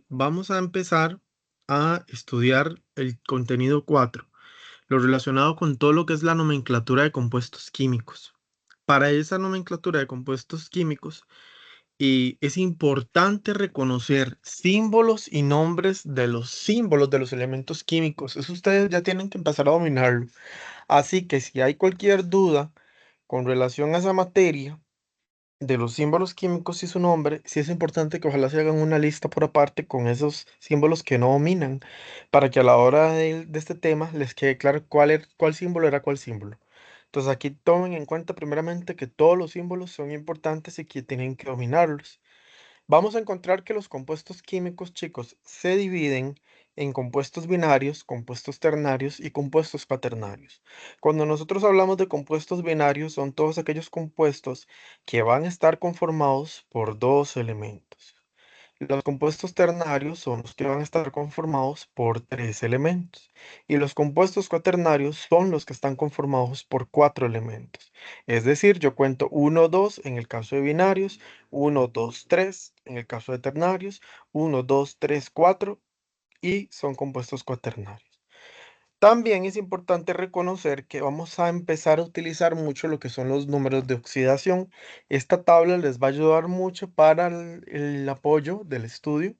vamos a empezar a estudiar el contenido 4, lo relacionado con todo lo que es la nomenclatura de compuestos químicos. Para esa nomenclatura de compuestos químicos, es importante reconocer símbolos y nombres de los símbolos de los elementos químicos. Eso ustedes ya tienen que empezar a dominarlo. Así que si hay cualquier duda con relación a esa materia, de los símbolos químicos y su nombre, sí es importante que ojalá se hagan una lista por aparte con esos símbolos que no dominan, para que a la hora de este tema les quede claro cuál símbolo era cuál símbolo. Entonces aquí tomen en cuenta primeramente que todos los símbolos son importantes y que tienen que dominarlos. Vamos a encontrar que los compuestos químicos, chicos, se dividen en compuestos binarios, compuestos ternarios y compuestos cuaternarios. Cuando nosotros hablamos de compuestos binarios, son todos aquellos compuestos que van a estar conformados por dos elementos. Los compuestos ternarios son los que van a estar conformados por tres elementos. Y los compuestos cuaternarios son los que están conformados por cuatro elementos. Es decir, yo cuento uno 2 en el caso de binarios, uno 2 3 en el caso de ternarios, uno 2 3 4 y son compuestos cuaternarios. También es importante reconocer que vamos a empezar a utilizar mucho lo que son los números de oxidación. Esta tabla les va a ayudar mucho para el apoyo del estudio.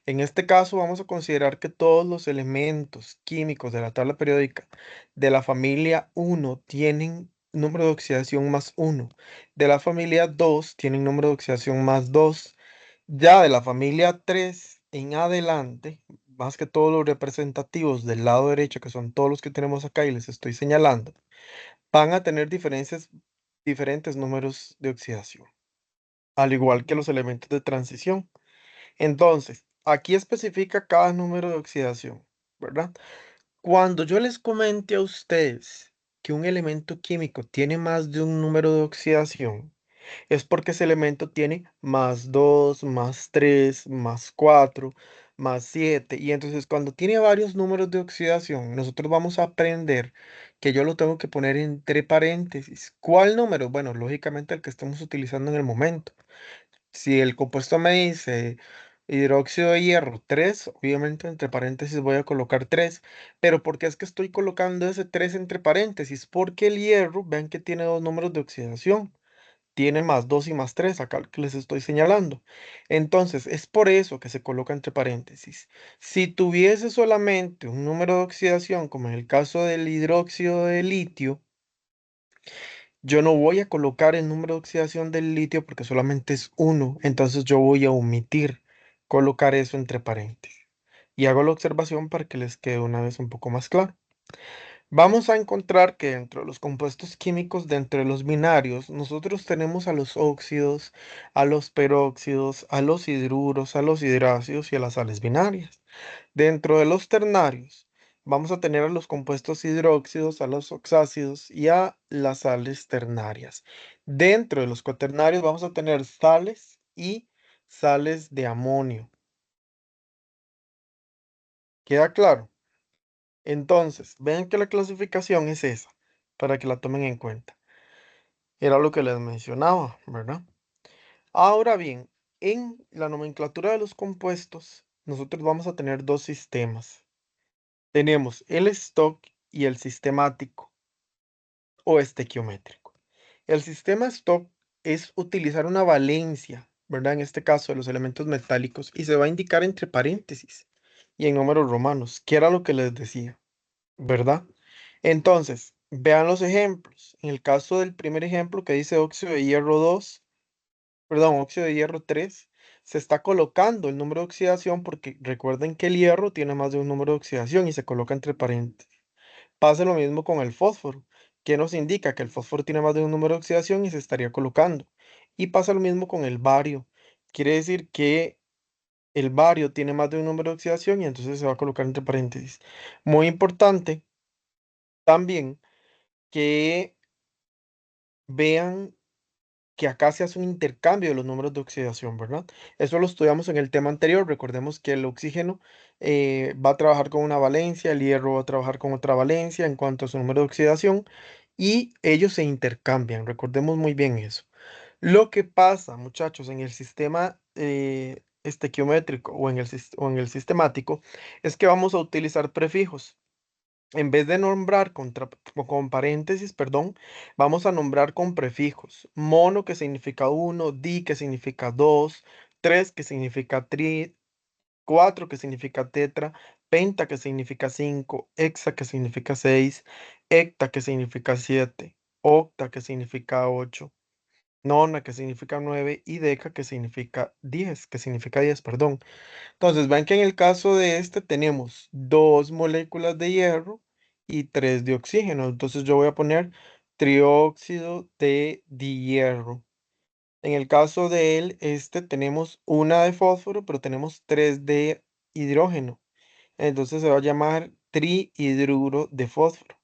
En este caso vamos a considerar que todos los elementos químicos de la tabla periódica de la familia 1 tienen número de oxidación más 1. De la familia 2 tienen número de oxidación más 2. Ya de la familia 3 en adelante, más que todos los representativos del lado derecho, que son todos los que tenemos acá y les estoy señalando, van a tener diferentes números de oxidación, al igual que los elementos de transición. Entonces, aquí especifica cada número de oxidación, ¿verdad? Cuando yo les comente a ustedes que un elemento químico tiene más de un número de oxidación, es porque ese elemento tiene más 2 más 3 más 4 más 7. Y entonces cuando tiene varios números de oxidación, nosotros vamos a aprender que yo lo tengo que poner entre paréntesis. ¿Cuál número? Bueno, lógicamente el que estamos utilizando en el momento. Si el compuesto me dice hidróxido de hierro 3, obviamente entre paréntesis voy a colocar 3. Pero ¿por qué es que estoy colocando ese 3 entre paréntesis? Porque el hierro, vean que tiene dos números de oxidación. Tiene más 2 y más 3 acá que les estoy señalando. Entonces, es por eso que se coloca entre paréntesis. Si tuviese solamente un número de oxidación, como en el caso del hidróxido de litio, yo no voy a colocar el número de oxidación del litio porque solamente es uno. Entonces yo voy a omitir colocar eso entre paréntesis. Y hago la observación para que les quede una vez un poco más claro. Vamos a encontrar que dentro de los compuestos químicos, dentro de los binarios, nosotros tenemos a los óxidos, a los peróxidos, a los hidruros, a los hidrácidos y a las sales binarias. Dentro de los ternarios, vamos a tener a los compuestos hidróxidos, a los oxácidos y a las sales ternarias. Dentro de los cuaternarios vamos a tener sales y sales de amonio. ¿Queda claro? Entonces, vean que la clasificación es esa, para que la tomen en cuenta. Era lo que les mencionaba, ¿verdad? Ahora bien, en la nomenclatura de los compuestos, nosotros vamos a tener dos sistemas. Tenemos el stock y el sistemático o estequiométrico. El sistema stock es utilizar una valencia, ¿verdad? En este caso de los elementos metálicos y se va a indicar entre paréntesis y en números romanos, que era lo que les decía, ¿verdad? Entonces, vean los ejemplos. En el caso del primer ejemplo que dice óxido de hierro 2, perdón, óxido de hierro 3, se está colocando el número de oxidación porque recuerden que el hierro tiene más de un número de oxidación y se coloca entre paréntesis. Pasa lo mismo con el fósforo, que nos indica que el fósforo tiene más de un número de oxidación y se estaría colocando. Y pasa lo mismo con el bario. Quiere decir que el bario tiene más de un número de oxidación y entonces se va a colocar entre paréntesis. Muy importante también que vean que acá se hace un intercambio de los números de oxidación, ¿verdad? Eso lo estudiamos en el tema anterior. Recordemos que el oxígeno va a trabajar con una valencia, el hierro va a trabajar con otra valencia en cuanto a su número de oxidación y ellos se intercambian. Recordemos muy bien eso. Lo que pasa, muchachos, en el sistema estequiométrico o en el sistemático es que vamos a utilizar prefijos. En vez de nombrar con paréntesis, perdón, vamos a nombrar con prefijos. Mono que significa uno, di que significa dos, tres que significa tri, cuatro que significa tetra, penta que significa cinco, hexa que significa seis, hecta que significa siete, octa que significa ocho, nona que significa nueve y deca que significa 10, perdón. Entonces, ven que en el caso de este tenemos dos moléculas de hierro y tres de oxígeno. Entonces yo voy a poner trióxido de dihierro. En el caso de él, este tenemos una de fósforo, pero tenemos tres de hidrógeno. Entonces se va a llamar trihidruro de fósforo.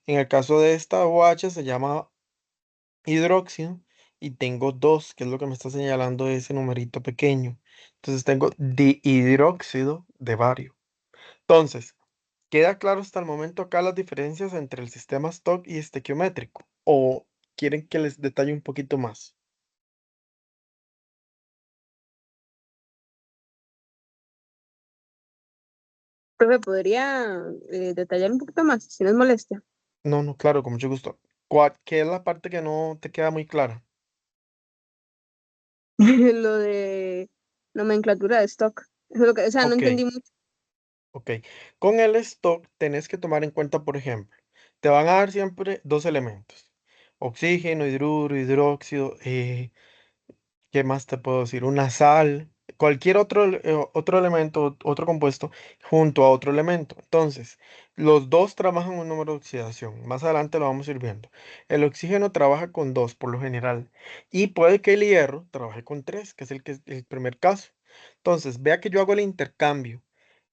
En el caso de esta OH se llama hidróxido y tengo dos, que es lo que me está señalando ese numerito pequeño. Entonces tengo dihidróxido de bario. Entonces, ¿queda claro hasta el momento acá las diferencias entre el sistema stock y estequiométrico? ¿O quieren que les detalle un poquito más? Profe, ¿podría detallar un poquito más, si no es molestia? No, no, claro, con mucho gusto. ¿Qué es la parte que no te queda muy clara? Lo de nomenclatura de stock. Eso es lo que, o sea, no Ok, entendí mucho. ok. Con el stock tenés que tomar en cuenta, por ejemplo, te van a dar siempre dos elementos. Oxígeno, hidruro, hidróxido, ¿qué más te puedo decir? Una sal, cualquier otro elemento, otro compuesto, junto a otro elemento. Entonces, los dos trabajan un número de oxidación. Más adelante lo vamos a ir viendo. El oxígeno trabaja con dos por lo general. Y puede que el hierro trabaje con tres, que es el primer caso. Entonces, vea que yo hago el intercambio.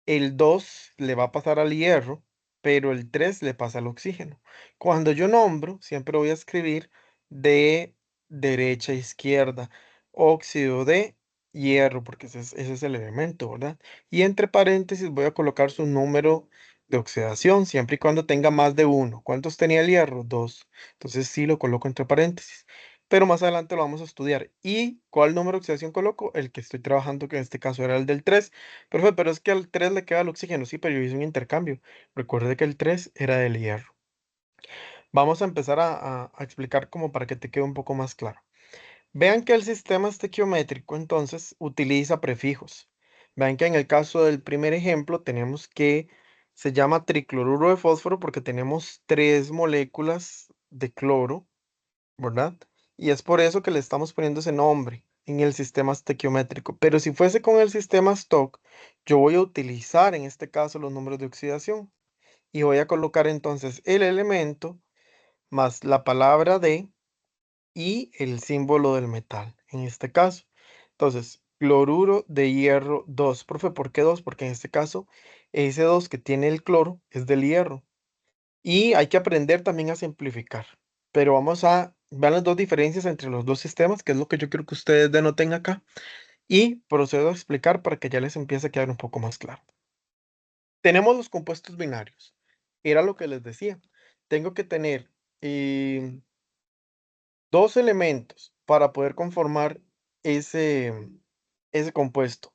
El 2 le va a pasar al hierro, pero el 3 le pasa al oxígeno. Cuando yo nombro, siempre voy a escribir de derecha a izquierda, óxido de hierro, porque ese es el elemento, ¿verdad? Y entre paréntesis voy a colocar su número de oxidación, siempre y cuando tenga más de uno. ¿Cuántos tenía el hierro? Dos. Entonces sí lo coloco entre paréntesis. Pero más adelante lo vamos a estudiar. ¿Y cuál número de oxidación coloco? El que estoy trabajando, que en este caso era el del 3. Profe, pero es que al 3 le queda el oxígeno, sí, pero yo hice un intercambio. Recuerde que el 3 era del hierro. Vamos a empezar a explicar como para que te quede un poco más claro. Vean que el sistema estequiométrico entonces utiliza prefijos. Vean que en el caso del primer ejemplo tenemos que se llama tricloruro de fósforo porque tenemos tres moléculas de cloro, ¿verdad? Y es por eso que le estamos poniendo ese nombre en el sistema estequiométrico. Pero si fuese con el sistema stock, yo voy a utilizar en este caso los números de oxidación y voy a colocar entonces el elemento más la palabra de y el símbolo del metal en este caso. Entonces, cloruro de hierro 2. Profe, ¿por qué 2? Porque en este caso, ese 2 que tiene el cloro es del hierro. Y hay que aprender también a simplificar. Pero vamos a ver las dos diferencias entre los dos sistemas, que es lo que yo quiero que ustedes denoten acá. Y procedo a explicar para que ya les empiece a quedar un poco más claro. Tenemos los compuestos binarios. Era lo que les decía. Tengo que tener eh, dos elementos para poder conformar ese compuesto.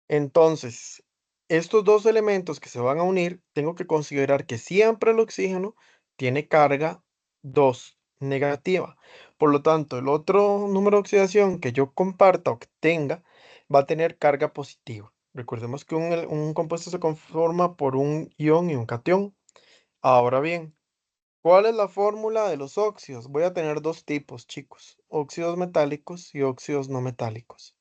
Entonces, estos dos elementos que se van a unir, tengo que considerar que siempre el oxígeno tiene carga 2 negativa. Por lo tanto, el otro número de oxidación que yo comparta o que tenga va a tener carga positiva. Recordemos que un compuesto se conforma por un ion y un cation. Ahora bien, ¿cuál es la fórmula de los óxidos? Voy a tener dos tipos, chicos, óxidos metálicos y óxidos no metálicos.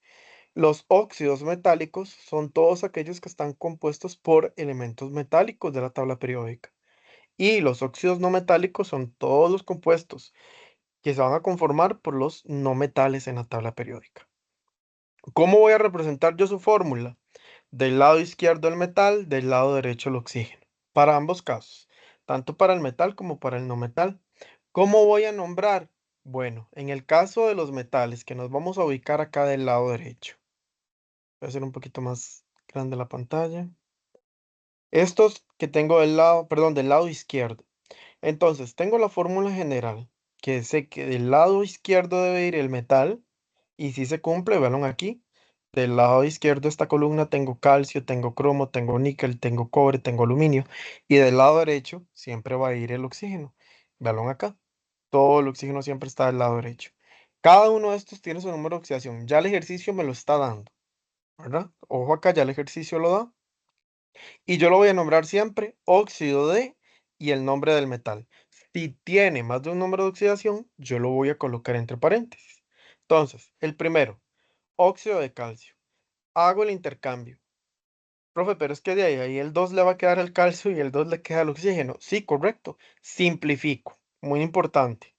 Los óxidos metálicos son todos aquellos que están compuestos por elementos metálicos de la tabla periódica. Y los óxidos no metálicos son todos los compuestos que se van a conformar por los no metales en la tabla periódica. ¿Cómo voy a representar yo su fórmula? Del lado izquierdo el metal, del lado derecho el oxígeno. Para ambos casos, tanto para el metal como para el no metal. ¿Cómo voy a nombrar? Bueno, en el caso de los metales, que nos vamos a ubicar acá del lado derecho. Voy a hacer un poquito más grande la pantalla. Estos que tengo del lado, perdón, del lado izquierdo. Entonces, tengo la fórmula general, que sé que del lado izquierdo debe ir el metal, y si se cumple, vean aquí, Del lado izquierdo de esta columna tengo calcio, tengo cromo, tengo níquel, tengo cobre, tengo aluminio. Y del lado derecho siempre va a ir el oxígeno. Véanlo acá. Todo el oxígeno siempre está del lado derecho. Cada uno de estos tiene su número de oxidación. Ya el ejercicio me lo está dando, ¿verdad? Ojo acá, ya el ejercicio lo da. Y yo lo voy a nombrar siempre óxido de y el nombre del metal. Si tiene más de un número de oxidación, yo lo voy a colocar entre paréntesis. Entonces, el primero, óxido de calcio. Hago el intercambio. Profe, pero es que de ahí el 2 le va a quedar al calcio y el 2 le queda al oxígeno. Sí, correcto. Simplifico. Muy importante.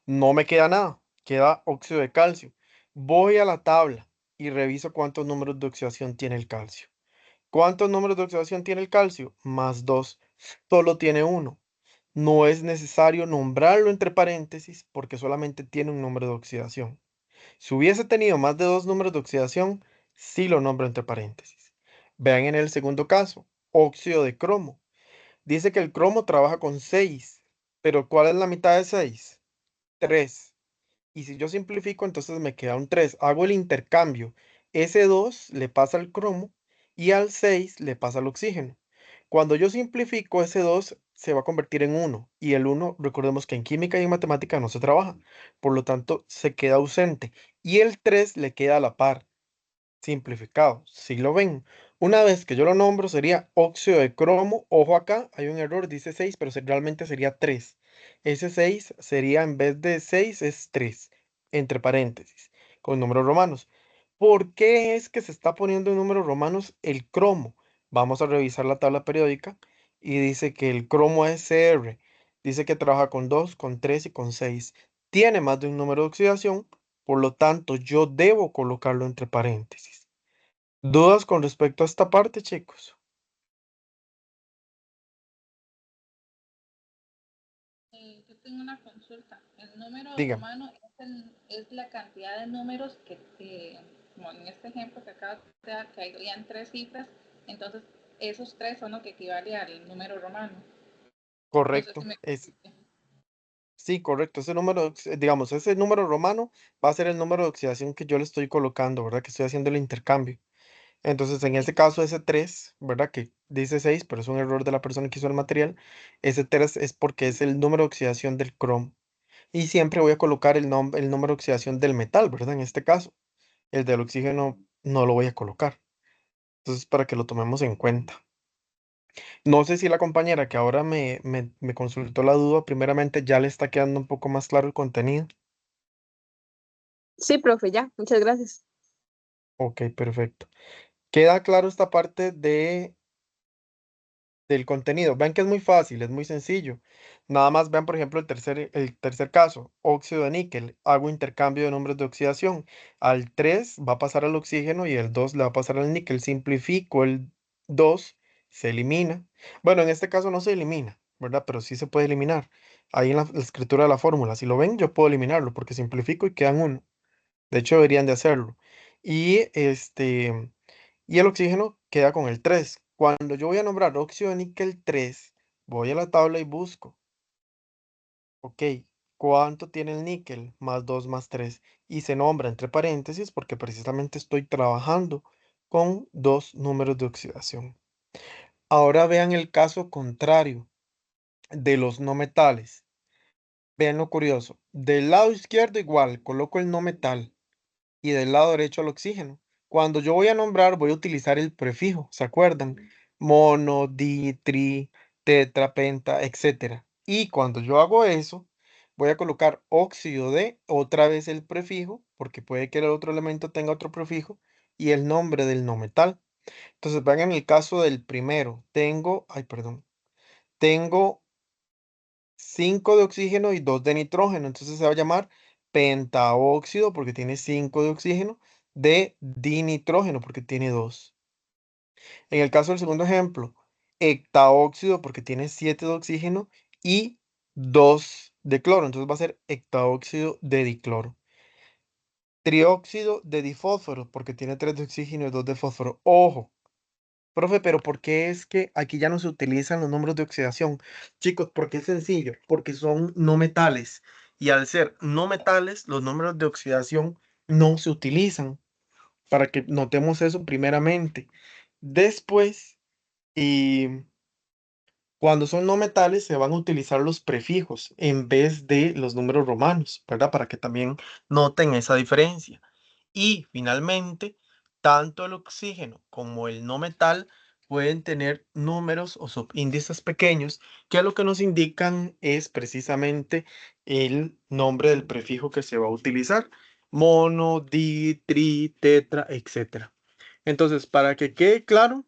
No me queda nada. Queda óxido de calcio. Voy a la tabla y reviso cuántos números de oxidación tiene el calcio. ¿Cuántos números de oxidación tiene el calcio? Más 2. Solo tiene uno. No es necesario nombrarlo entre paréntesis porque solamente tiene un número de oxidación. Si hubiese tenido más de dos números de oxidación, sí lo nombro entre paréntesis. Vean en el segundo caso, óxido de cromo. Dice que el cromo trabaja con 6, pero ¿cuál es la mitad de 6? 3. Y si yo simplifico, entonces me queda un 3. Hago el intercambio. Ese 2 le pasa al cromo y al 6 le pasa al oxígeno. Cuando yo simplifico, ese 2 se va a convertir en uno. Y el uno, recordemos que en química y en matemática no se trabaja. Por lo tanto, se queda ausente. Y el 3 le queda a la par. Simplificado, si lo ven. Una vez que yo lo nombro sería óxido de cromo. Ojo acá, hay un error, dice 6 pero realmente sería 3. Ese 6 sería en vez de 6 es 3 entre paréntesis, con números romanos. ¿Por qué es que se está poniendo en números romanos el cromo? Vamos a revisar la tabla periódica y dice que el cromo es Cr. Dice que trabaja con 2 con 3 y con 6. Tiene más de un número de oxidación, por lo tanto, yo debo colocarlo entre paréntesis. ¿Dudas con respecto a esta parte, chicos? Yo tengo una consulta. El número Dígame. romano es la cantidad de números que, como en este ejemplo que acabo de dar, que habían tres cifras, entonces esos tres son lo que equivale al número romano. No sé si Correcto. me Es, expliqué. sí, correcto. Ese número, digamos, ese número romano va a ser el número de oxidación que yo le estoy colocando, ¿verdad? Que estoy haciendo el intercambio. Entonces, en Sí. este caso, ese 3, ¿verdad? Que dice 6, pero es un error de la persona que hizo el material. Ese 3 es porque es el número de oxidación del cromo. Y siempre voy a colocar el número de oxidación del metal, ¿verdad? En este caso, el del oxígeno no lo voy a colocar. Entonces, para que lo tomemos en cuenta. No sé si la compañera que ahora me consultó la duda, primeramente ya le está quedando un poco más claro el contenido. Sí, profe, ya, muchas gracias. Ok, perfecto. Queda claro esta parte del contenido. Vean que es muy fácil, es muy sencillo. Nada más vean, por ejemplo, el tercer caso, óxido de níquel. Hago intercambio de números de oxidación. Al 3 va a pasar al oxígeno y el 2 le va a pasar al níquel. Simplifico el 2, se elimina. Bueno, en este caso no se elimina, ¿verdad? Pero sí se puede eliminar. Ahí en la escritura de la fórmula, si lo ven, yo puedo eliminarlo porque simplifico y quedan uno. De hecho, deberían de hacerlo. Y el oxígeno queda con el 3. Cuando yo voy a nombrar óxido de níquel 3, voy a la tabla y busco, ok, ¿cuánto tiene el níquel? Más 2 más 3. Y se nombra entre paréntesis porque precisamente estoy trabajando con dos números de oxidación. Ahora vean el caso contrario de los no metales. Vean lo curioso. Del lado izquierdo igual, coloco el no metal. Y del lado derecho al oxígeno. Cuando yo voy a nombrar, voy a utilizar el prefijo, ¿se acuerdan? Mono, di, tri, tetra, penta, etcétera. Y cuando yo hago eso, voy a colocar óxido de, otra vez el prefijo, porque puede que el otro elemento tenga otro prefijo, y el nombre del no metal. Entonces, vean en el caso del primero, tengo 5 de oxígeno y 2 de nitrógeno. Entonces se va a llamar pentaóxido porque tiene 5 de oxígeno, de dinitrógeno porque tiene 2. En el caso del segundo ejemplo, hectaóxido porque tiene 7 de oxígeno y 2 de cloro. Entonces va a ser hectaóxido de dicloro. Trióxido de difósforo porque tiene 3 de oxígeno y 2 de fósforo. Ojo. Profe, pero ¿por qué es que aquí ya no se utilizan los números de oxidación? Chicos, porque es sencillo, porque son no metales. Y al ser no metales, los números de oxidación no se utilizan. para que notemos eso primeramente. Después, y cuando son no metales, se van a utilizar los prefijos en vez de los números romanos, ¿verdad? Para que también noten esa diferencia. Y finalmente, tanto el oxígeno como el no metal pueden tener números o subíndices pequeños, que lo que nos indican es precisamente el nombre del prefijo que se va a utilizar: mono, di, tri, tetra, etcétera. Entonces, para que quede claro,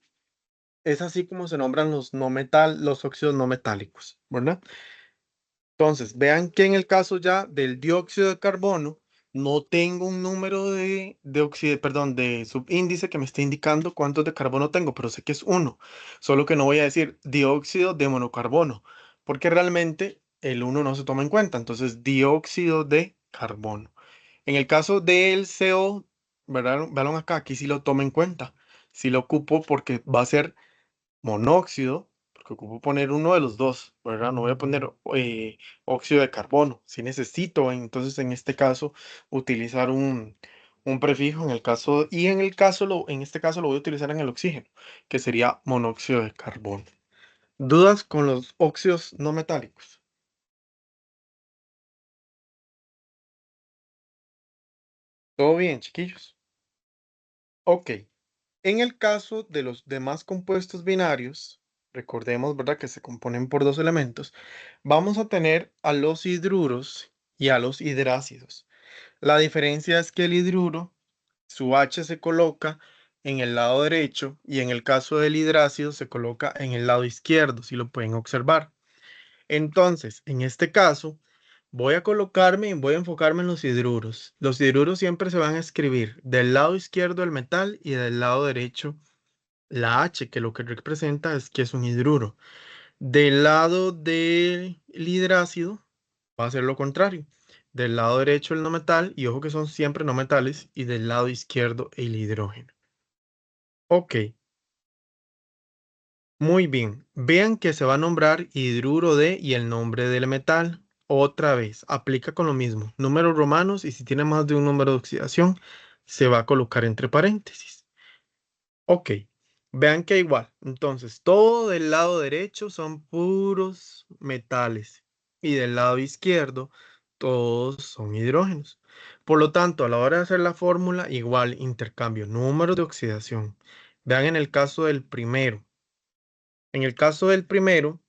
es así como se nombran los óxidos no metálicos, ¿verdad? Entonces, vean que en el caso ya del dióxido de carbono, no tengo un número perdón, de subíndice que me esté indicando cuántos de carbono tengo, pero sé que es uno. Solo que no voy a decir dióxido de monocarbono, porque realmente el uno no se toma en cuenta. Entonces, dióxido de carbono. En el caso del CO, ¿verdad? Vean acá, aquí sí lo tomo en cuenta. Sí lo ocupo porque va a ser monóxido, porque ocupo poner uno de los dos, ¿verdad? No voy a poner óxido de carbono. Si necesito, entonces en este caso, utilizar un prefijo en el caso, y en este caso lo voy a utilizar en el oxígeno, que sería monóxido de carbono. ¿Dudas con los óxidos no metálicos? ¿Todo bien, chiquillos? Ok. En el caso de los demás compuestos binarios, recordemos, ¿verdad?, que se componen por dos elementos, vamos a tener a los hidruros y a los hidrácidos. La diferencia es que el hidruro, su H se coloca en el lado derecho y en el caso del hidrácido se coloca en el lado izquierdo, si lo pueden observar. Entonces, en este caso, voy a enfocarme en los hidruros. Los hidruros siempre se van a escribir del lado izquierdo del metal y del lado derecho la H, que lo que representa es que es un hidruro. Del lado del hidrácido va a ser lo contrario. Del lado derecho el no metal, y ojo que son siempre no metales, y del lado izquierdo el hidrógeno. Ok, muy bien. Vean que se va a nombrar hidruro de y el nombre del metal. Otra vez, aplica con lo mismo. Números romanos, y si tiene más de un número de oxidación, se va a colocar entre paréntesis. Ok, vean que igual. Entonces, todo del lado derecho son puros metales y del lado izquierdo todos son hidrógenos. Por lo tanto, a la hora de hacer la fórmula, igual intercambio números de oxidación. Vean en el caso del primero. En el caso del primero,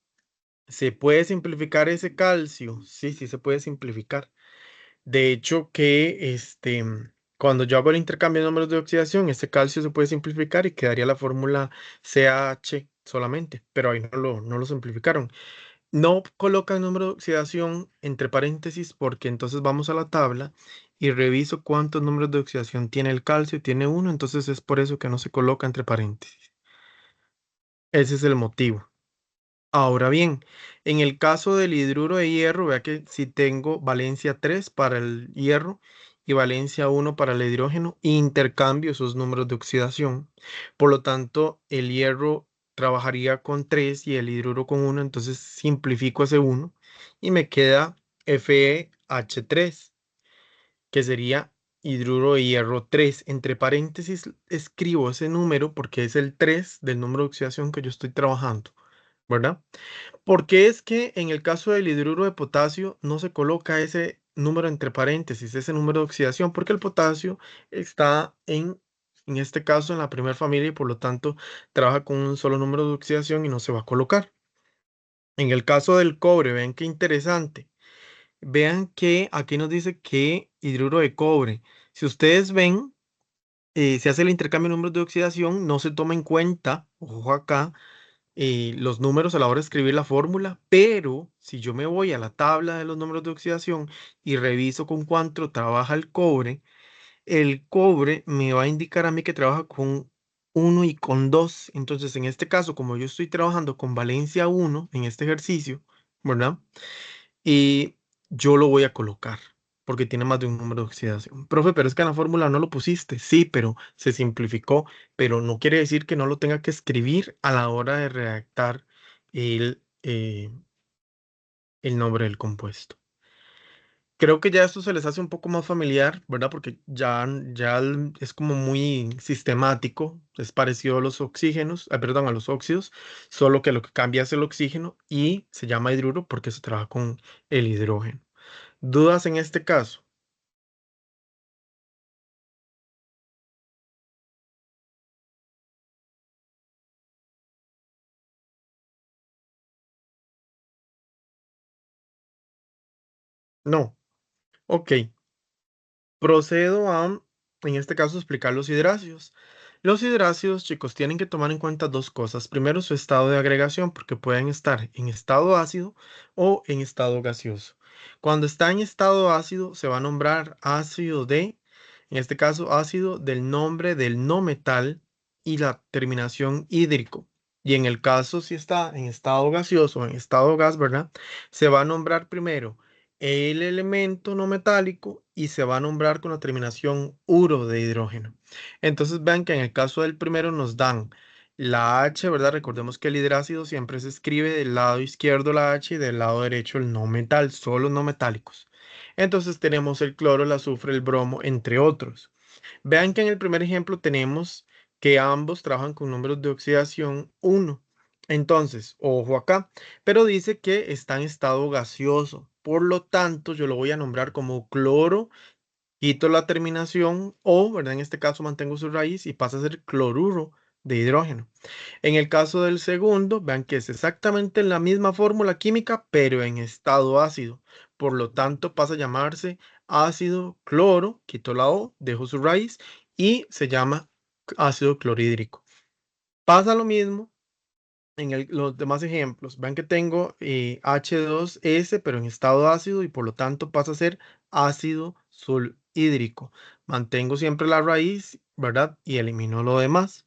¿se puede simplificar ese calcio? Sí, sí se puede simplificar. De hecho, cuando yo hago el intercambio de números de oxidación, este calcio se puede simplificar y quedaría la fórmula CH solamente, pero ahí no lo simplificaron. No colocan número de oxidación entre paréntesis porque entonces vamos a la tabla y reviso cuántos números de oxidación tiene el calcio. Tiene uno, entonces es por eso que no se coloca entre paréntesis. Ese es el motivo. Ahora bien, en el caso del hidruro de hierro, vea que si tengo valencia 3 para el hierro y valencia 1 para el hidrógeno, intercambio esos números de oxidación. Por lo tanto, el hierro trabajaría con 3 y el hidruro con 1, entonces simplifico ese 1 y me queda FeH3, que sería hidruro de hierro 3. Entre paréntesis escribo ese número porque es el 3 del número de oxidación que yo estoy trabajando, ¿verdad? Porque es que en el caso del hidruro de potasio no se coloca ese número entre paréntesis, ese número de oxidación, porque el potasio está en este caso, en la primera familia y por lo tanto trabaja con un solo número de oxidación y no se va a colocar. En el caso del cobre, vean qué interesante. Vean que aquí nos dice que hidruro de cobre. Si ustedes ven, se hace el intercambio de números de oxidación, no se toma en cuenta, ojo acá, los números a la hora de escribir la fórmula, pero si yo me voy a la tabla de los números de oxidación y reviso con cuánto trabaja el cobre me va a indicar a mí que trabaja con uno y con 2. Entonces, en este caso, como yo estoy trabajando con valencia 1 en este ejercicio, ¿verdad? Y yo lo voy a colocar porque tiene más de un número de oxidación. Profe, pero es que en la fórmula no lo pusiste. Sí, pero se simplificó, pero no quiere decir que no lo tenga que escribir a la hora de redactar el, eh, el nombre del compuesto. Creo que ya esto se les hace un poco más familiar, ¿verdad? Porque es como muy sistemático, es parecido a los oxígenos, perdón, a los óxidos, solo que lo que cambia es el oxígeno y se llama hidruro porque se trabaja con el hidrógeno. ¿Dudas en este caso? No. Ok. Procedo a, en este caso, explicar los hidrácidos. Los hidrácidos, chicos, tienen que tomar en cuenta dos cosas. Primero, su estado de agregación, porque pueden estar en estado ácido o en estado gaseoso. Cuando está en estado ácido, se va a nombrar ácido de, en este caso, ácido del nombre del no metal y la terminación hídrico. Y en el caso, si está en estado gaseoso o en estado gas, ¿verdad? Se va a nombrar primero el elemento no metálico y se va a nombrar con la terminación uro de hidrógeno. Entonces vean que en el caso del primero nos dan la H, ¿verdad? Recordemos que el hidrácido siempre se escribe del lado izquierdo la H y del lado derecho el no metal, solo no metálicos. Entonces tenemos el cloro, el azufre, el bromo, entre otros. Vean que en el primer ejemplo tenemos que ambos trabajan con números de oxidación 1. Entonces, ojo acá, pero dice que está en estado gaseoso. Por lo tanto, yo lo voy a nombrar como cloro, quito la terminación O, ¿verdad? En este caso mantengo su raíz y pasa a ser cloruro de hidrógeno. En el caso del segundo, vean que es exactamente la misma fórmula química, pero en estado ácido. Por lo tanto, pasa a llamarse ácido cloro, quito la O, dejo su raíz y se llama ácido clorhídrico. Pasa lo mismo en los demás ejemplos. Vean que tengo H2S, pero en estado ácido y por lo tanto pasa a ser ácido sulhídrico. Mantengo siempre la raíz, ¿verdad? Y elimino lo demás.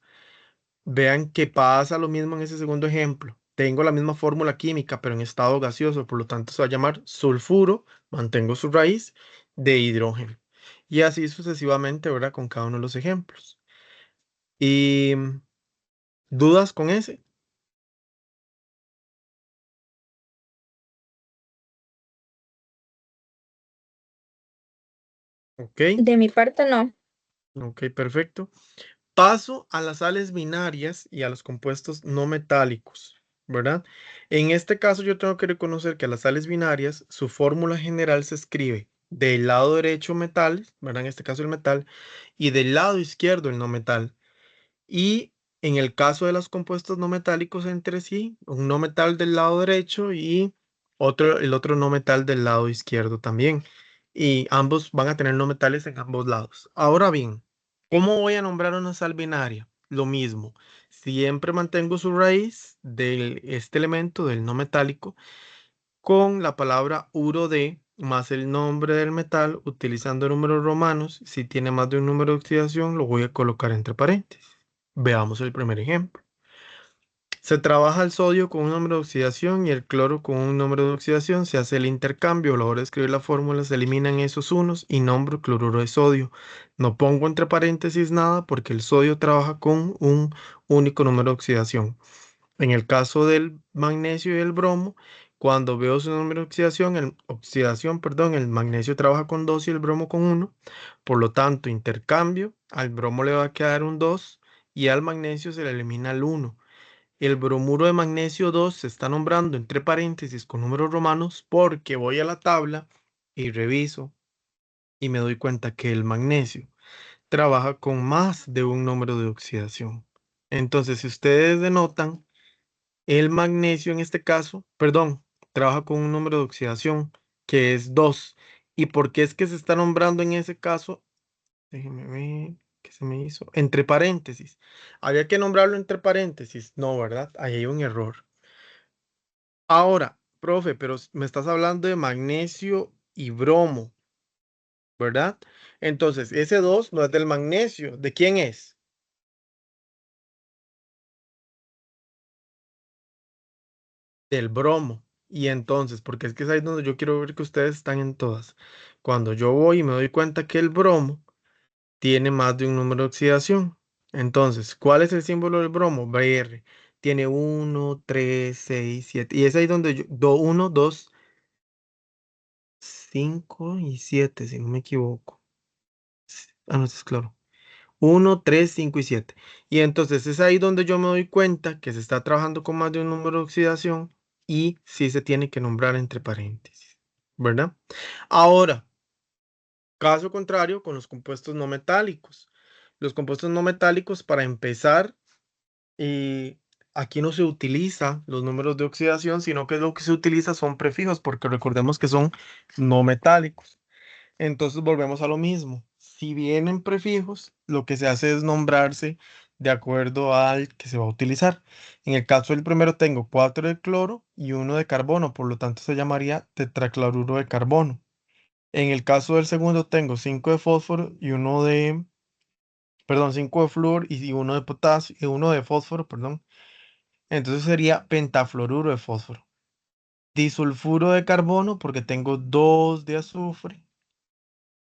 Vean que pasa lo mismo en ese segundo ejemplo. Tengo la misma fórmula química, pero en estado gaseoso, por lo tanto se va a llamar sulfuro, mantengo su raíz, de hidrógeno. Y así sucesivamente, ¿verdad? Con cada uno de los ejemplos. ¿Y dudas con ese? Ok, De mi parte, no. ok, perfecto. Paso a las sales binarias y a los compuestos no metálicos, ¿verdad? En este caso yo tengo que reconocer que las sales binarias, su fórmula general se escribe del lado derecho metal, ¿verdad? En este caso el metal, y del lado izquierdo el no metal. Y en el caso de los compuestos no metálicos entre sí, un no metal del lado derecho y el otro no metal del lado izquierdo también. Y ambos van a tener no metales en ambos lados. Ahora bien, ¿cómo voy a nombrar una sal binaria? Lo mismo. Siempre mantengo su raíz de este elemento del no metálico con la palabra uro de más el nombre del metal utilizando números romanos. Si tiene más de un número de oxidación, lo voy a colocar entre paréntesis. Veamos el primer ejemplo. Se trabaja el sodio con un número de oxidación y el cloro con un número de oxidación. Se hace el intercambio. A la hora de escribir la fórmula se eliminan esos unos y nombro cloruro de sodio. No pongo entre paréntesis nada porque el sodio trabaja con un único número de oxidación. En el caso del magnesio y el bromo, cuando veo su número de oxidación, perdón, el magnesio trabaja con 2 y el bromo con uno. Por lo tanto, intercambio, al bromo le va a quedar un 2 y al magnesio se le elimina el uno. El bromuro de magnesio 2 se está nombrando entre paréntesis con números romanos porque voy a la tabla y reviso y me doy cuenta que el magnesio trabaja con más de un número de oxidación. Entonces, si ustedes denotan, el magnesio en este caso, perdón, trabaja con un número de oxidación que es 2. ¿Y por qué es que se está nombrando en ese caso? Déjenme ver qué se me hizo. Entre paréntesis. Había que nombrarlo entre paréntesis. No, ¿verdad? Ahí hay un error. Ahora, profe, pero me estás hablando de magnesio y bromo, ¿verdad? Entonces, ese 2 no es del magnesio. ¿De quién es? Del bromo. Y entonces, porque es que es ahí donde yo quiero ver que ustedes están en todas. Cuando yo voy y me doy cuenta que el bromo tiene más de un número de oxidación. Entonces, ¿cuál es el símbolo del bromo? Br. Tiene uno 3 6 7. Y es ahí donde yo, 1, 2. 5 y 7, si no me equivoco. Ah, no, eso es claro. 1, 3, 5 y 7. Y entonces es ahí donde yo me doy cuenta que se está trabajando con más de un número de oxidación y sí se tiene que nombrar entre paréntesis, ¿verdad? Ahora, caso contrario con los compuestos no metálicos. Los compuestos no metálicos, para empezar, y aquí no se utiliza los números de oxidación, sino que lo que se utiliza son prefijos, porque recordemos que son no metálicos. Entonces volvemos a lo mismo. Si vienen prefijos, lo que se hace es nombrarse de acuerdo al que se va a utilizar. En el caso del primero tengo 4 de cloro y uno de carbono, por lo tanto se llamaría tetracloruro de carbono. En el caso del segundo tengo 5 de fósforo y uno de, perdón, 5 de flúor y uno de potasio y uno de fósforo, perdón. Entonces sería pentafluoruro de fósforo. Disulfuro de carbono porque tengo 2 de azufre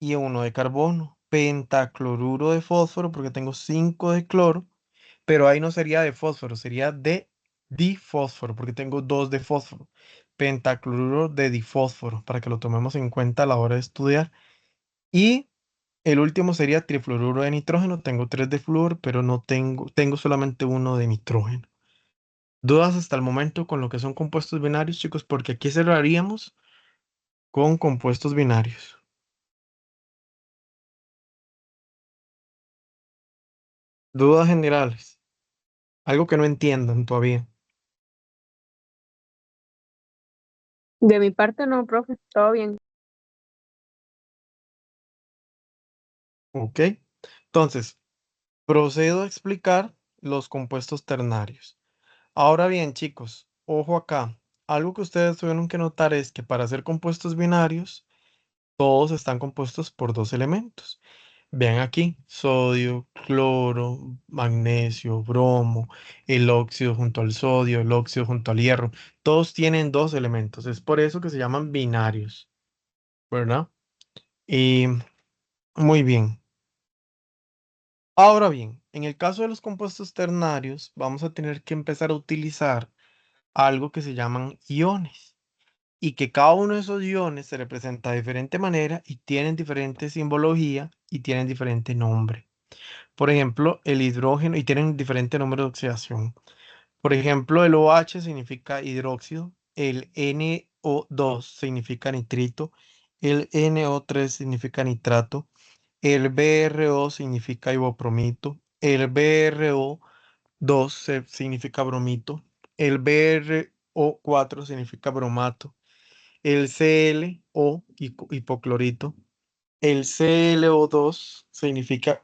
y uno de carbono. Pentacloruro de fósforo porque tengo 5 de cloro, pero ahí no sería de fósforo, sería de difósforo porque tengo 2 de fósforo. Pentacloruro de difósforo para que lo tomemos en cuenta a la hora de estudiar. Y el último sería trifluoruro de nitrógeno. Tengo 3 de flúor, pero no tengo solamente uno de nitrógeno. Dudas hasta el momento con lo que son compuestos binarios, chicos, porque aquí cerraríamos con compuestos binarios. Dudas generales. Algo que no entiendan todavía. De mi parte no, profe, todo bien. ¿Ok? Entonces, procedo a explicar los compuestos ternarios. Ahora bien, chicos, ojo acá. Algo que ustedes tuvieron que notar es que para hacer compuestos binarios, todos están compuestos por dos elementos. Vean aquí, sodio, cloro, magnesio, bromo, el óxido junto al sodio, el óxido junto al hierro. Todos tienen dos elementos. Es por eso que se llaman binarios, ¿verdad? Y muy bien. Ahora bien, en el caso de los compuestos ternarios, vamos a tener que empezar a utilizar algo que se llaman iones. Y que cada uno de esos iones se representa de diferente manera y tienen diferente simbología y tienen diferente nombre. Por ejemplo, el hidrógeno y tienen diferente número de oxidación. Por ejemplo, el OH significa hidróxido, el NO2 significa nitrito, el NO3 significa nitrato, el BRO significa ibopromito, el BRO2 significa bromito, el BRO4 significa bromato, el ClO hipoclorito, el ClO2 significa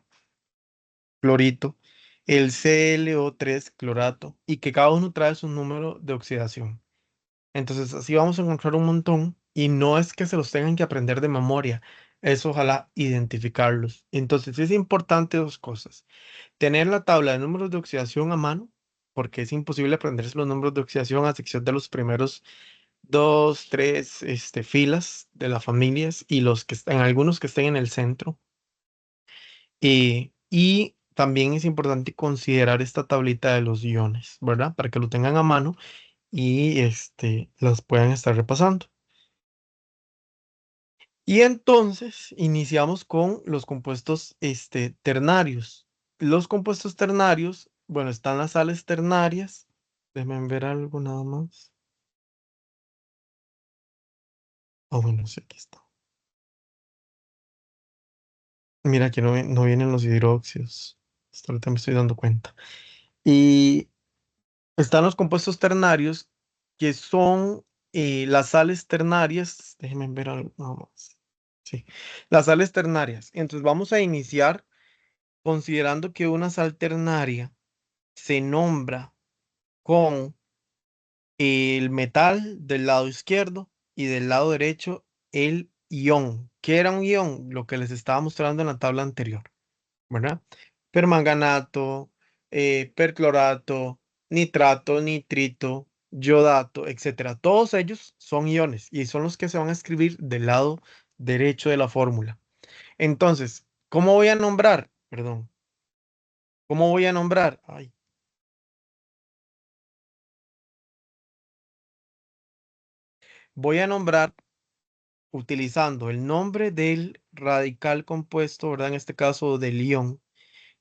clorito, el ClO3 clorato, y que cada uno trae su número de oxidación. Entonces, así vamos a encontrar un montón, y no es que se los tengan que aprender de memoria, es ojalá identificarlos. Entonces, es importante dos cosas: tener la tabla de números de oxidación a mano, porque es imposible aprenderse los números de oxidación a excepción de los primeros dos, tres, filas de las familias y los que están, algunos que estén en el centro. Y también es importante considerar esta tablita de los iones, ¿verdad? Para que lo tengan a mano y las puedan estar repasando. Y entonces iniciamos con los compuestos ternarios. Los compuestos ternarios, bueno, están las sales ternarias. Déjenme ver algo nada más. Ah, bueno, sí, aquí está. Mira, aquí no vienen los hidróxidos. Hasta ahorita me estoy dando cuenta. Y están los compuestos ternarios, que son las sales ternarias. Déjenme ver algo nada más. Sí, las sales ternarias. Entonces vamos a iniciar considerando que una sal ternaria se nombra con el metal del lado izquierdo y del lado derecho el ion. ¿Qué era un ion? Lo que les estaba mostrando en la tabla anterior, ¿verdad? Permanganato, perclorato, nitrato, nitrito, yodato, etcétera. Todos ellos son iones y son los que se van a escribir del lado derecho de la fórmula. Entonces, ¿cómo voy a nombrar? Perdón. ¿Cómo voy a nombrar? Ay, voy a nombrar utilizando el nombre del radical compuesto, ¿verdad? En este caso del ion,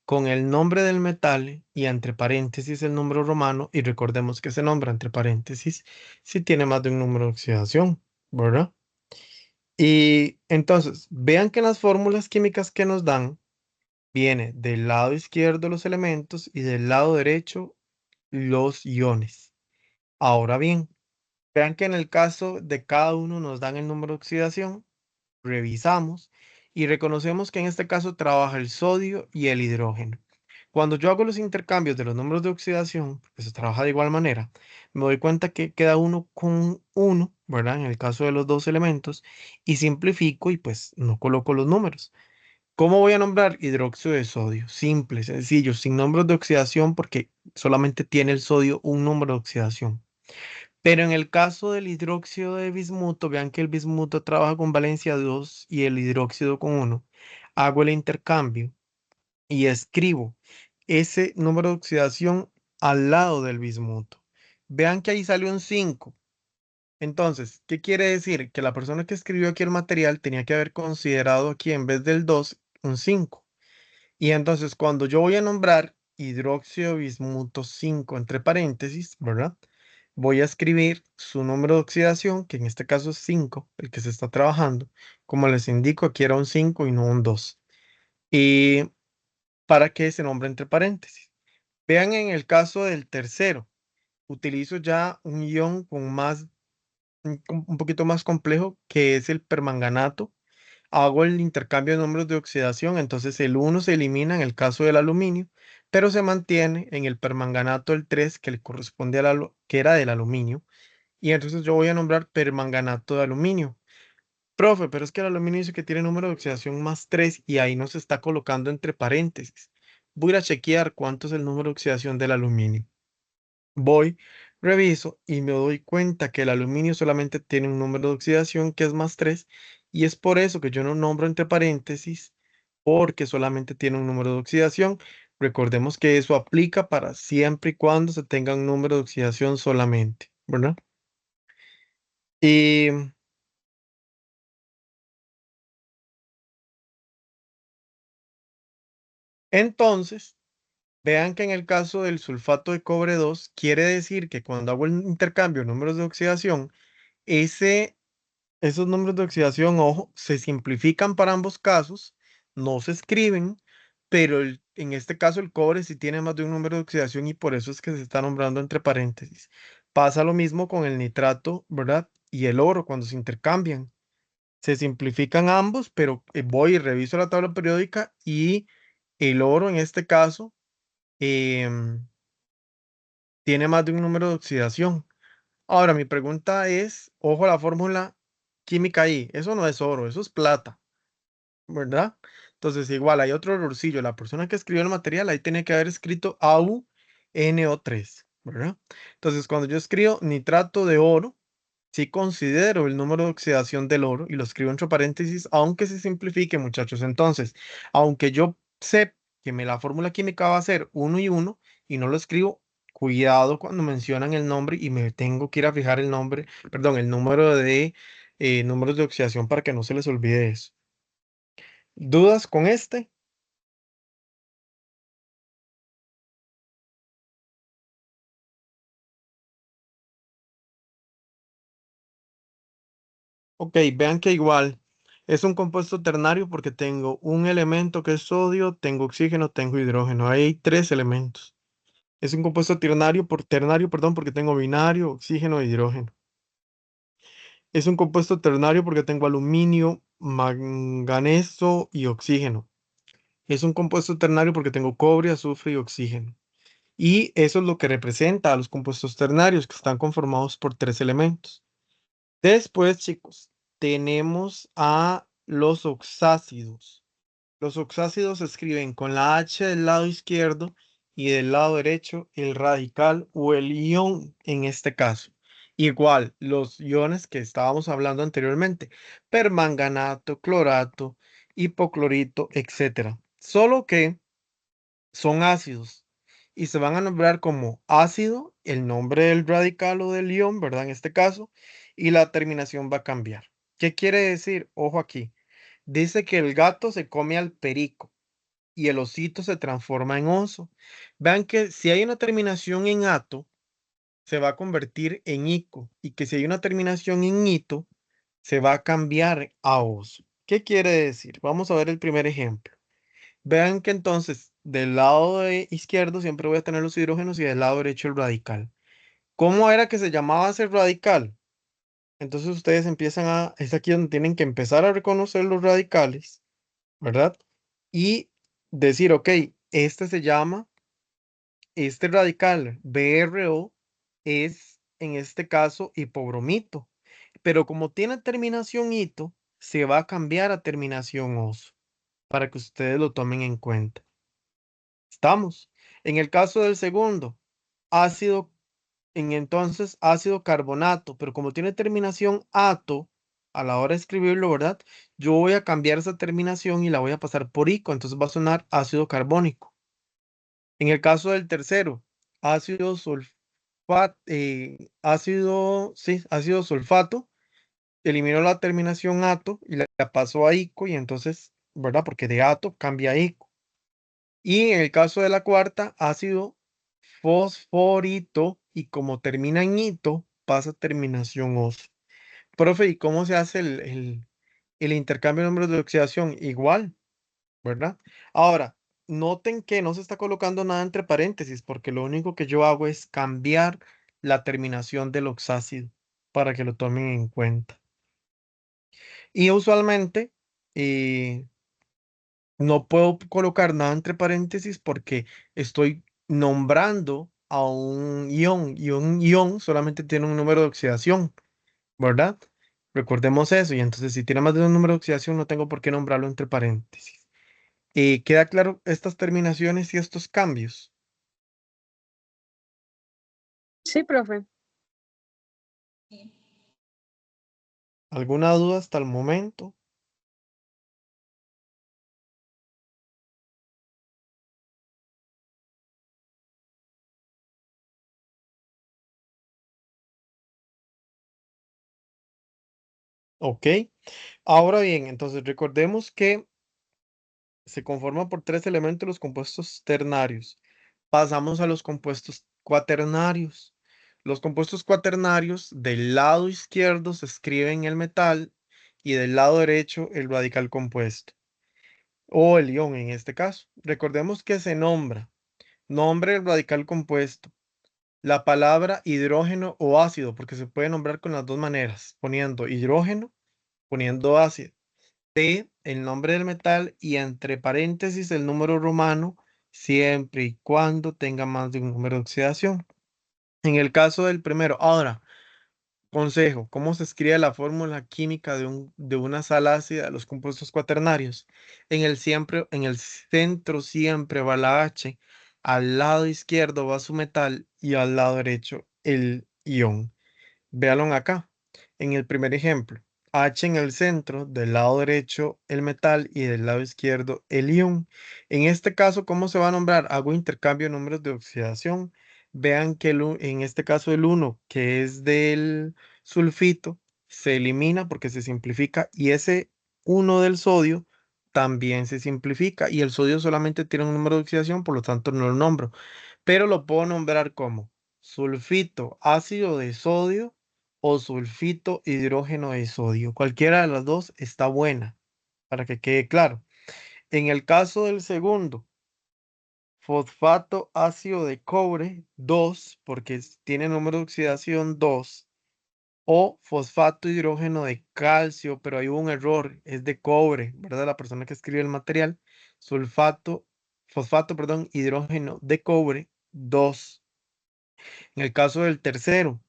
con el nombre del metal y entre paréntesis el número romano, y recordemos que se nombra entre paréntesis si tiene más de un número de oxidación, ¿verdad? Y entonces, vean que en las fórmulas químicas que nos dan, viene del lado izquierdo los elementos y del lado derecho los iones. Ahora bien, vean que en el caso de cada uno nos dan el número de oxidación, revisamos y reconocemos que en este caso trabaja el sodio y el hidrógeno. Cuando yo hago los intercambios de los números de oxidación, que se trabaja de igual manera, me doy cuenta que queda uno con uno, ¿verdad? En el caso de los dos elementos, y simplifico y pues no coloco los números. ¿Cómo voy a nombrar hidróxido de sodio? Simple, sencillo, sin números de oxidación porque solamente tiene el sodio un número de oxidación. Pero en el caso del hidróxido de bismuto, vean que el bismuto trabaja con valencia 2 y el hidróxido con 1. Hago el intercambio y escribo ese número de oxidación al lado del bismuto. Vean que ahí salió un 5. Entonces, ¿qué quiere decir? Que la persona que escribió aquí el material tenía que haber considerado aquí en vez del 2 un 5. Y entonces cuando yo voy a nombrar hidróxido bismuto 5 entre paréntesis, ¿verdad? Voy a escribir su número de oxidación, que en este caso es 5, el que se está trabajando. Como les indico, aquí era un 5 y no un 2. Y para que se nombre entre paréntesis. Vean en el caso del tercero, utilizo ya un ion con más, un poquito más complejo, que es el permanganato. Hago el intercambio de números de oxidación, entonces el 1 se elimina en el caso del aluminio, pero se mantiene en el permanganato el 3 que le corresponde que era del aluminio, y entonces yo voy a nombrar permanganato de aluminio. Profe, pero es que el aluminio dice que tiene número de oxidación más 3 y ahí no se está colocando entre paréntesis. Voy a ir a chequear cuánto es el número de oxidación del aluminio. Voy, reviso y me doy cuenta que el aluminio solamente tiene un número de oxidación que es más 3 y es por eso que yo no nombro entre paréntesis porque solamente tiene un número de oxidación. Recordemos que eso aplica para siempre y cuando se tenga un número de oxidación solamente, ¿verdad? Y entonces, vean que en el caso del sulfato de cobre 2 quiere decir que cuando hago el intercambio de números de oxidación, ese esos números de oxidación, ojo, se simplifican para ambos casos, no se escriben, pero en este caso el cobre sí tiene más de un número de oxidación y por eso es que se está nombrando entre paréntesis. Pasa lo mismo con el nitrato, ¿verdad? Y el oro cuando se intercambian. Se simplifican ambos, pero voy y reviso la tabla periódica y el oro en este caso em, tiene más de un número de oxidación. Ahora, mi pregunta es, ojo a la fórmula química ahí, eso no es oro, eso es plata, ¿verdad? Entonces, igual, hay otro errorcillo, la persona que escribió el material ahí tiene que haber escrito AuNO3, ¿verdad? Entonces, cuando yo escribo nitrato de oro, sí considero el número de oxidación del oro y lo escribo entre paréntesis, aunque se simplifique, muchachos. Entonces, aunque yo sé que la fórmula química va a ser 1 y 1 y no lo escribo, cuidado cuando mencionan el nombre y me tengo que ir a fijar el nombre, perdón, el número de números de oxidación para que no se les olvide eso. ¿Dudas con este? Ok, vean que igual es un compuesto ternario porque tengo un elemento que es sodio, tengo oxígeno, tengo hidrógeno. Ahí hay tres elementos. Es un compuesto ternario, perdón, porque tengo binario, oxígeno e hidrógeno. Es un compuesto ternario porque tengo aluminio, manganeso y oxígeno. Es un compuesto ternario porque tengo cobre, azufre y oxígeno. Y eso es lo que representa a los compuestos ternarios que están conformados por tres elementos. Después, chicos, tenemos a los oxácidos. Los oxácidos se escriben con la H del lado izquierdo y del lado derecho el radical o el ion en este caso. Igual, los iones que estábamos hablando anteriormente, permanganato, clorato, hipoclorito, etcétera. Solo que son ácidos y se van a nombrar como ácido, el nombre del radical o del ion, ¿verdad? En este caso, y la terminación va a cambiar. ¿Qué quiere decir? Ojo aquí. Dice que el gato se come al perico y el osito se transforma en oso. Vean que si hay una terminación en ato, se va a convertir en ico, y que si hay una terminación en ito, se va a cambiar a oso. ¿Qué quiere decir? Vamos a ver el primer ejemplo. Vean que entonces del lado izquierdo siempre voy a tener los hidrógenos y del lado derecho el radical. ¿Cómo era que se llamaba ese radical? Entonces ustedes empiezan es aquí donde tienen que empezar a reconocer los radicales, ¿verdad? Y decir, ok, este se llama, este radical BRO es en este caso hipobromito, pero como tiene terminación ito, se va a cambiar a terminación oso para que ustedes lo tomen en cuenta. ¿Estamos? En el caso del segundo, ácido, entonces ácido carbonato, pero como tiene terminación ato, a la hora de escribirlo, ¿verdad? Yo voy a cambiar esa terminación y la voy a pasar por ico, entonces va a sonar ácido carbónico. En el caso del tercero, ácido sulfato, ácido sulfato, eliminó la terminación ato y la pasó a ico y entonces, ¿verdad? Porque de ato cambia a ico. Y en el caso de la cuarta, ácido fosforito y como termina en ito, pasa a terminación oso. Profe, ¿y cómo se hace el intercambio de números de oxidación? Igual, ¿verdad? Ahora, noten que no se está colocando nada entre paréntesis porque lo único que yo hago es cambiar la terminación del oxácido para que lo tomen en cuenta. Y usualmente no puedo colocar nada entre paréntesis porque estoy nombrando a un ion y un ion solamente tiene un número de oxidación, ¿verdad? Recordemos eso y entonces si tiene más de un número de oxidación no tengo por qué nombrarlo entre paréntesis. ¿Queda claro estas terminaciones y estos cambios? Sí, profe. Sí. ¿Alguna duda hasta el momento? Ok. Ahora bien, entonces recordemos que se conforma por tres elementos los compuestos ternarios. Pasamos a los compuestos cuaternarios. Los compuestos cuaternarios del lado izquierdo se escriben el metal y del lado derecho el radical compuesto o el ion en este caso. Recordemos que se nombra nombre del radical compuesto, la palabra hidrógeno o ácido, porque se puede nombrar con las dos maneras, poniendo hidrógeno, poniendo ácido. T, el nombre del metal y entre paréntesis el número romano, siempre y cuando tenga más de un número de oxidación. En el caso del primero, ahora, consejo, ¿cómo se escribe la fórmula química de una sal ácida de los compuestos cuaternarios? En el centro siempre va la H, al lado izquierdo va su metal y al lado derecho el ion. Véanlo acá. En el primer ejemplo, H en el centro, del lado derecho el metal y del lado izquierdo el ion. En este caso, ¿cómo se va a nombrar? Hago intercambio de números de oxidación. Vean que en este caso el 1, que es del sulfito, se elimina porque se simplifica y ese 1 del sodio también se simplifica y el sodio solamente tiene un número de oxidación, por lo tanto no lo nombro, pero lo puedo nombrar como sulfito ácido de sodio o sulfito hidrógeno de sodio. Cualquiera de las dos está buena, para que quede claro. En el caso del segundo, fosfato ácido de cobre 2, porque tiene número de oxidación 2, o fosfato hidrógeno de calcio, pero hay un error, es de cobre, ¿verdad? La persona que escribe el material, fosfato, perdón, hidrógeno de cobre 2. En el caso del tercero,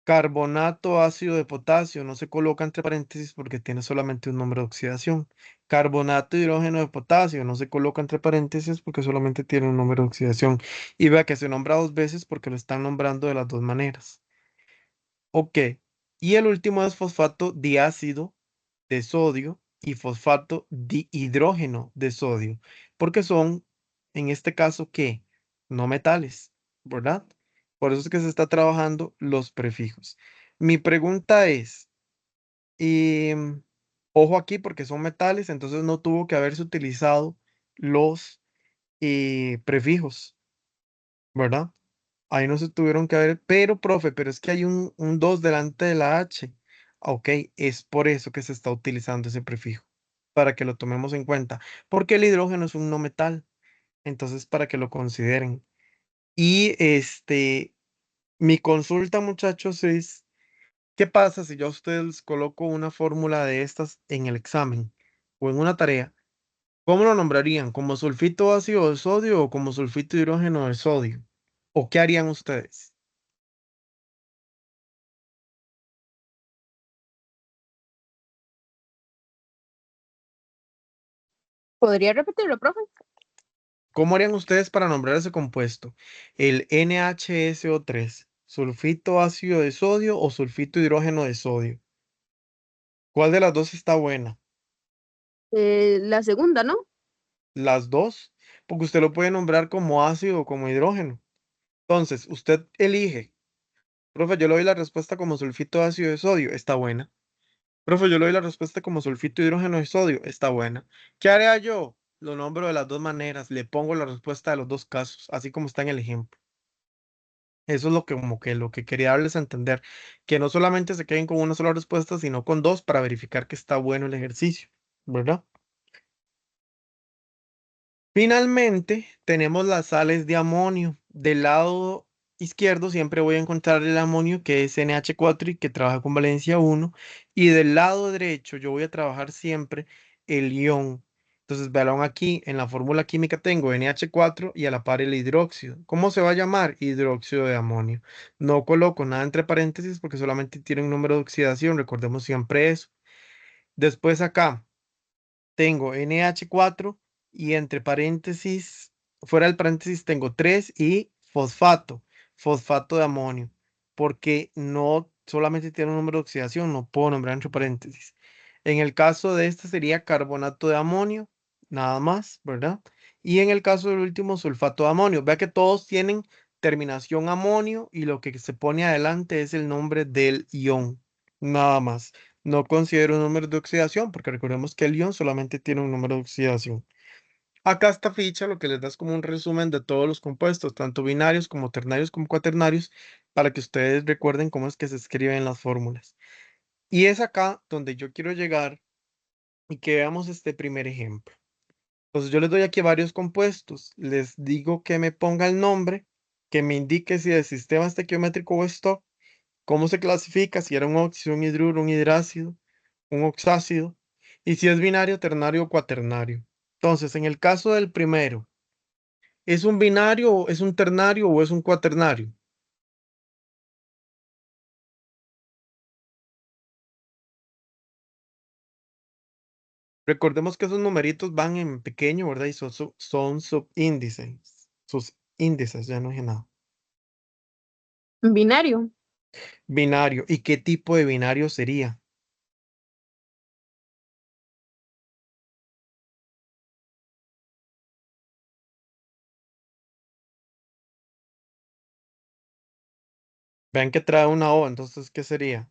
carbonato ácido de potasio, no se coloca entre paréntesis porque tiene solamente un número de oxidación. Carbonato hidrógeno de potasio, no se coloca entre paréntesis porque solamente tiene un número de oxidación. Y vea que se nombra dos veces porque lo están nombrando de las dos maneras. Ok. Y el último es fosfato diácido de sodio y fosfato dihidrógeno de sodio, porque son, en este caso, ¿qué? No metales, ¿verdad? Por eso es que se está trabajando los prefijos. Mi pregunta es, Y ojo aquí porque son metales, entonces no tuvo que haberse utilizado los prefijos, ¿verdad? Ahí no se tuvieron que haber, pero profe, pero es que hay un 2 delante de la H. Ok, es por eso que se está utilizando ese prefijo, para que lo tomemos en cuenta, porque el hidrógeno es un no metal, entonces para que lo consideren. Y mi consulta, muchachos, es, ¿qué pasa si yo a ustedes les coloco una fórmula de estas en el examen o en una tarea? ¿Cómo lo nombrarían? ¿Como sulfito ácido de sodio o como sulfito de hidrógeno de sodio? ¿O qué harían ustedes? ¿Podría repetirlo, profe? ¿Cómo harían ustedes para nombrar ese compuesto? El NHSO3, sulfito ácido de sodio o sulfito de hidrógeno de sodio. ¿Cuál de las dos está buena? La segunda, ¿no? Las dos, porque usted lo puede nombrar como ácido o como hidrógeno. Entonces, usted elige. Profe, yo le doy la respuesta como sulfito ácido de sodio. Está buena. Profe, yo le doy la respuesta como sulfito de hidrógeno de sodio. Está buena. ¿Qué haría yo? Lo nombro de las dos maneras. Le pongo la respuesta de los dos casos, así como está en el ejemplo. Eso es lo que como que lo que quería darles a entender, que no solamente se queden con una sola respuesta, sino con dos para verificar que está bueno el ejercicio, ¿verdad? Finalmente, tenemos las sales de amonio. Del lado izquierdo siempre voy a encontrar el amonio que es NH4 y que trabaja con valencia 1. Y del lado derecho yo voy a trabajar siempre el ion. Entonces, vean aquí, en la fórmula química tengo NH4 y a la par el hidróxido. ¿Cómo se va a llamar? Hidróxido de amonio. No coloco nada entre paréntesis porque solamente tiene un número de oxidación. Recordemos siempre eso. Después acá tengo NH4 y entre paréntesis, fuera del paréntesis tengo 3 y fosfato, fosfato de amonio, porque no solamente tiene un número de oxidación, no puedo nombrar entre paréntesis. En el caso de este sería carbonato de amonio, nada más, ¿verdad? Y en el caso del último, sulfato de amonio. Vea que todos tienen terminación amonio y lo que se pone adelante es el nombre del ion, nada más. No considero números de oxidación porque recordemos que el ion solamente tiene un número de oxidación. Acá esta ficha lo que les da es como un resumen de todos los compuestos, tanto binarios como ternarios como cuaternarios, para que ustedes recuerden cómo es que se escriben las fórmulas. Y es acá donde yo quiero llegar y que veamos este primer ejemplo. Entonces yo les doy aquí varios compuestos, les digo que me ponga el nombre, que me indique si el sistema estequiométrico o stock, cómo se clasifica, si era un óxido, un hidruro, un hidrácido, un oxácido, y si es binario, ternario o cuaternario. Entonces, en el caso del primero, ¿es un binario, es un ternario o es un cuaternario? Recordemos que esos numeritos van en pequeño, ¿verdad? Y son subíndices, sus índices, ya no dije nada. Binario. Binario, ¿y qué tipo de binario sería? Vean que trae una O, entonces, ¿qué sería?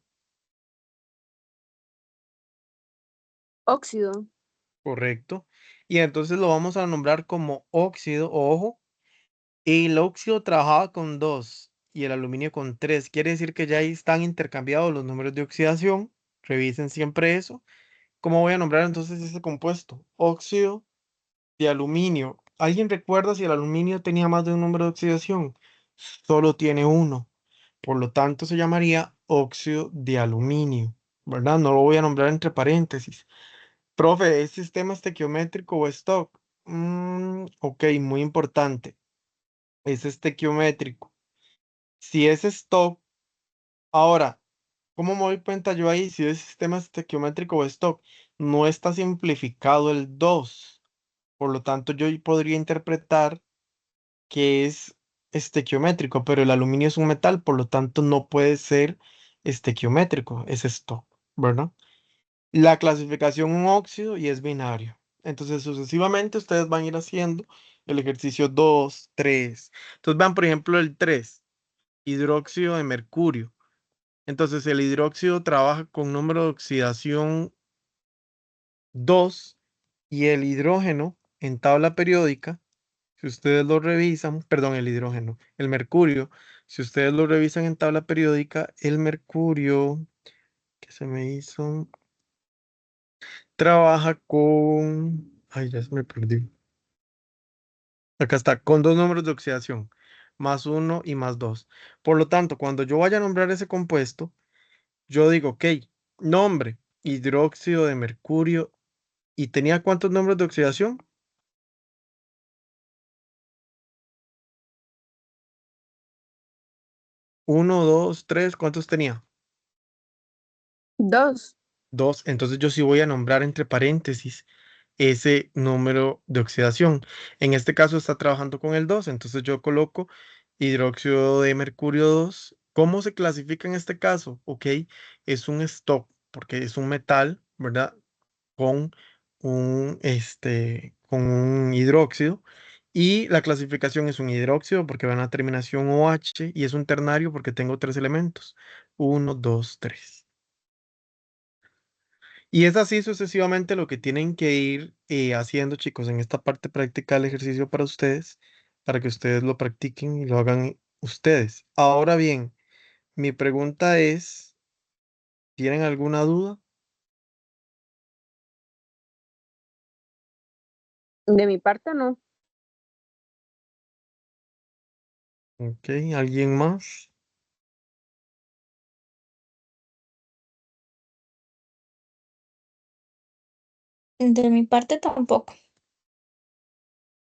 Óxido. Correcto. Y entonces lo vamos a nombrar como óxido, ojo. Y el óxido trabajaba con 2 y el aluminio con 3. Quiere decir que ya ahí están intercambiados los números de oxidación. Revisen siempre eso. ¿Cómo voy a nombrar entonces ese compuesto? Óxido de aluminio. ¿Alguien recuerda si el aluminio tenía más de un número de oxidación? Solo tiene uno. Por lo tanto, se llamaría óxido de aluminio, ¿verdad? No lo voy a nombrar entre paréntesis. Profe, ¿es sistema estequiométrico o stock? Ok, muy importante. Es estequiométrico. Si es stock, ahora, ¿cómo me doy cuenta yo ahí si es sistema estequiométrico o stock? No está simplificado el 2. Por lo tanto, yo podría interpretar que es estequiométrico, pero el aluminio es un metal, por lo tanto, no puede ser estequiométrico, es stock, ¿verdad? La clasificación un óxido y es binario. Entonces, sucesivamente, ustedes van a ir haciendo el ejercicio 2, 3. Entonces, vean, por ejemplo, el 3, hidróxido de mercurio. Entonces el hidróxido trabaja con número de oxidación 2 y el hidrógeno en tabla periódica, si ustedes lo revisan, perdón, el hidrógeno, el mercurio, si ustedes lo revisan en tabla periódica, el mercurio, que se me hizo, trabaja con, ay, ya se me perdí. Acá está, con dos números de oxidación, más uno y más dos. Por lo tanto, cuando yo vaya a nombrar ese compuesto, yo digo, ok, nombre, hidróxido de mercurio. ¿Y tenía cuántos números de oxidación? Uno, dos, tres, ¿cuántos tenía? 2. Dos. Entonces yo sí voy a nombrar entre paréntesis ese número de oxidación. En este caso está trabajando con el 2, entonces yo coloco hidróxido de mercurio 2. ¿Cómo se clasifica en este caso? Ok, es un stop, porque es un metal, ¿verdad? Con con un hidróxido. Y la clasificación es un hidróxido porque va en la terminación OH y es un ternario porque tengo tres elementos. Uno, dos, tres. Y es así sucesivamente lo que tienen que ir haciendo, chicos, en esta parte práctica del ejercicio para que ustedes lo practiquen y lo hagan ustedes. Ahora bien, mi pregunta es, ¿tienen alguna duda? De mi parte, no. Ok, ¿alguien más? De mi parte tampoco.